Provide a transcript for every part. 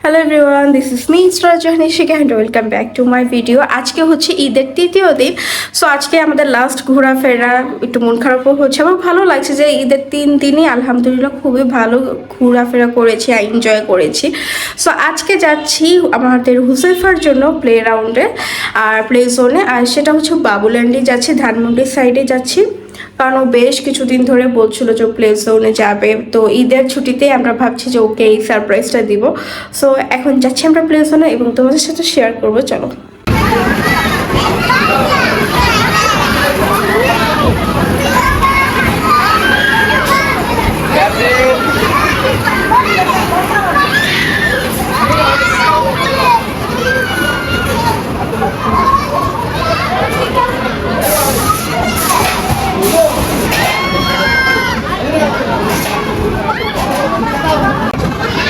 Hello everyone, this is me Isra Jahani Shikha and welcome back to my video. আজকে হচ্ছে ঈদের তৃতীয় দিন। সো আজকে আমাদের লাস্ট ঘোরাফেরা, একটু মন খারাপও হচ্ছে। আমার ভালো লাগছে যে ঈদের 3 দিনই আলহামদুলিল্লাহ খুবই ভালো ঘোরাফেরা করেছি, এনজয় করেছি। সো আজকে যাচ্ছি আমাদের হুসাইফার জন্য প্লে রাউন্ডে আর প্লে জোনে, আর সেটা হচ্ছে বাবুল্যান্ডে যাচ্ছি, ধানমন্ডির সাইডে যাচ্ছি। কারণ ও বেশ কিছুদিন ধরে বলছিল যে প্লে জোনে যাবে, তো ঈদের ছুটিতে আমরা ভাবছি যে ওকে এই সারপ্রাইজটা দিব। সো এখন যাচ্ছি আমরা প্লে জোনে এবং তোমাদের সাথে শেয়ার করবো, চলো।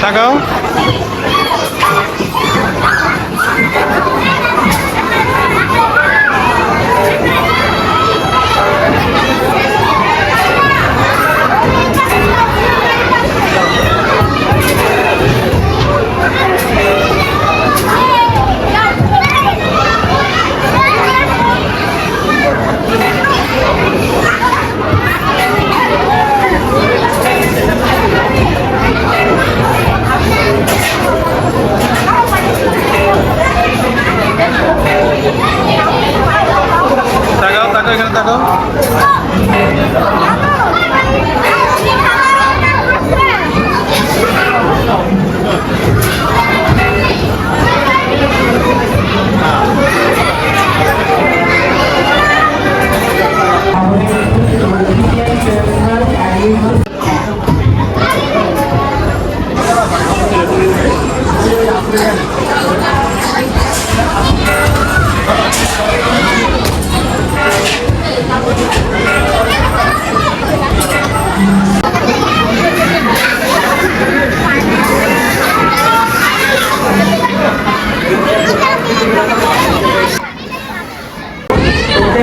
তাকাও। এখানে তাকাও।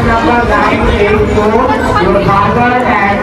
Number 984, your father and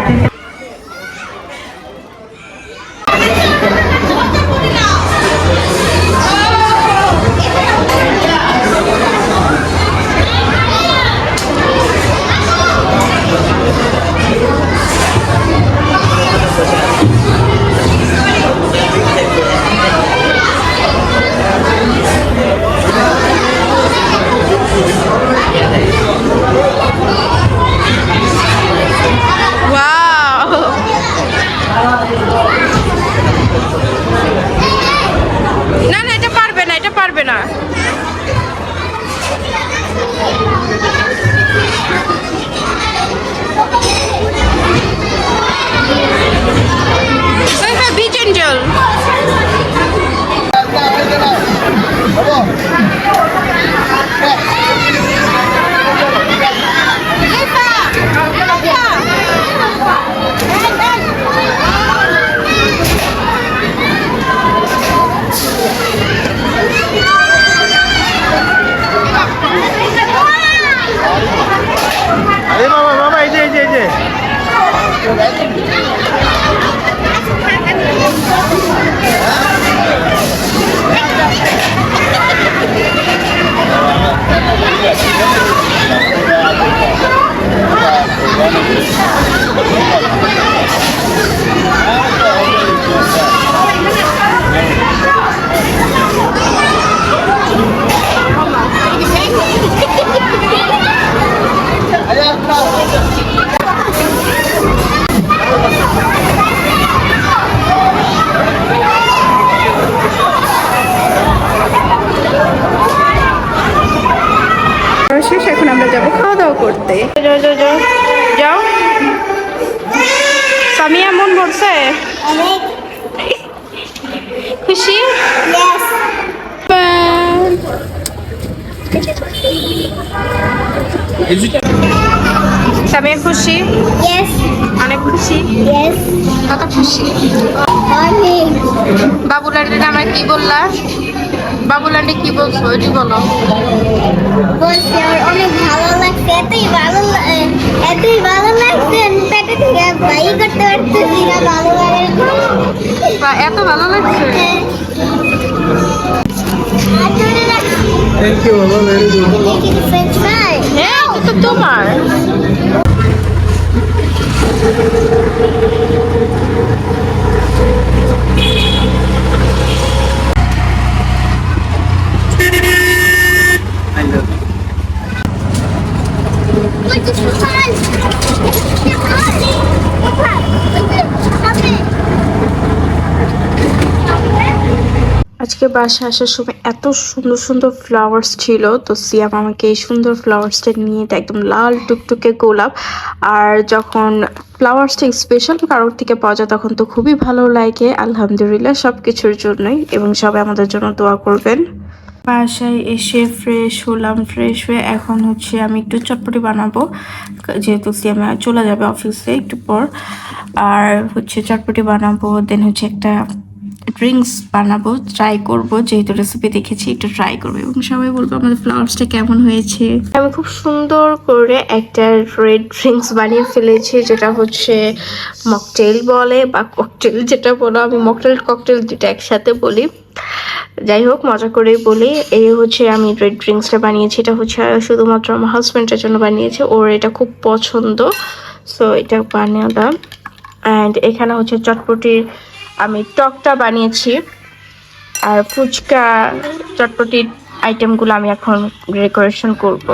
এখন আমরা যাবো খাওয়া দাওয়া করতে। যাও সামিয়া, মন ভরছে? খুশি? সামিয়া খুশি? অনেক খুশি। কত খুশি? বাবুল্যান্ডে আমরা কি বললা? বাবুল্যান্ডে কি বলছো ওইটি বলো। অনেক ভালো লাগছে, এতই ভালো লাগছে পেটে থেকে বাই করতে পারতেছি না, ভালো লাগে। এত ভালো লাগছে। Thank you, Baba. Very good. Making French fries. হ্যাঁ এটা তো তোমার। I love you. Look, it's fun. আজকে বাসা আসার সময় এত সুন্দর সুন্দর ফ্লাওয়ার্স ছিল, তো সিয়াম আমাকে এই সুন্দর ফ্লাওয়ার্সটা নিয়ে দেয়, একদম লাল টুকটুকে গোলাপ। আর যখন ফ্লাওয়ার্সটা স্পেশাল কারোর থেকে পাওয়া যায় তখন তো খুবই ভালো লাগে। আলহামদুলিল্লাহ সব কিছুর জন্যই, এবং সবাই আমাদের জন্য দোয়া করবেন। বাসায় এসে ফ্রেশ হলাম, ফ্রেশ হয়ে এখন হচ্ছে আমি একটু চটপটি বানাবো, যেহেতু সিয়াম চলে যাবে অফিসে একটু পর। আর হচ্ছে চটপটি বানাবো, দেন হচ্ছে একটা ড্রিঙ্কস বানাবো, ট্রাই করব, যেহেতু রেসিপি দেখেছি একটু ট্রাই করবো এবং সবাই বলবো আমাদের ফ্লাওয়ার্সটা কেমন হয়েছে। আমি খুব সুন্দর করে একটা রেড ড্রিঙ্কস বানিয়ে ফেলেছি, যেটা হচ্ছে মকটেল বলে বা ককটেল যেটা বলো, আমি মকটেল ককটেল দুটো একসাথে বলি। যাই হোক, মজা করেই বলি। এই হচ্ছে আমি রেড ড্রিঙ্কসটা বানিয়েছি, এটা হচ্ছে শুধুমাত্র আমার হাজব্যান্ডের জন্য বানিয়েছি, ওর এটা খুব পছন্দ, সো এটা বানিয়ে দাম। অ্যান্ড এখানে হচ্ছে চটপটির আমি টকটা বানিয়েছি, আর ফুচকা চটপটির আইটেমগুলো আমি এখন ডেকোরেশন করব।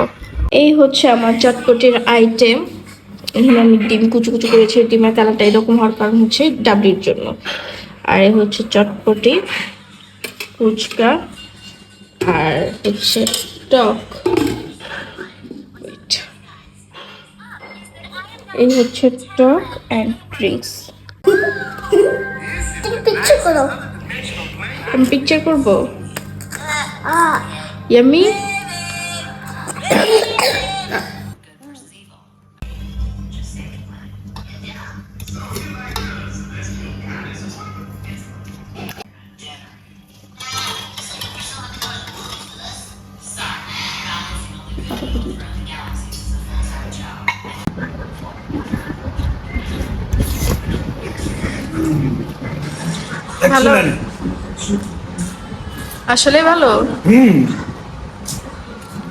এই হচ্ছে আমার চটপটির আইটেম। এখানে আমি ডিম কুচু কুচু করেছি, ডিমের কালারটা এরকম হওয়ার কারণ হচ্ছে ডাবলির জন্য। আর এই হচ্ছে চটপটি, ফুচকা, আর হচ্ছে টক। Wait. এই হচ্ছে টক অ্যান্ড ড্রিঙ্কস। Picture karo. আমি পিকচার করবো। ইয়ামি। Excellent. আসলে ভালো।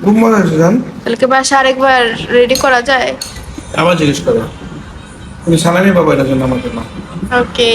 খুব মজা হয়েছে জান। তাহলে কি বাসা আরেকবার রেডি করা যায়? আবার জিজ্ঞেস করো। তুমি সালামি পাবো এটার জন্য আমার জন্য। ওকে।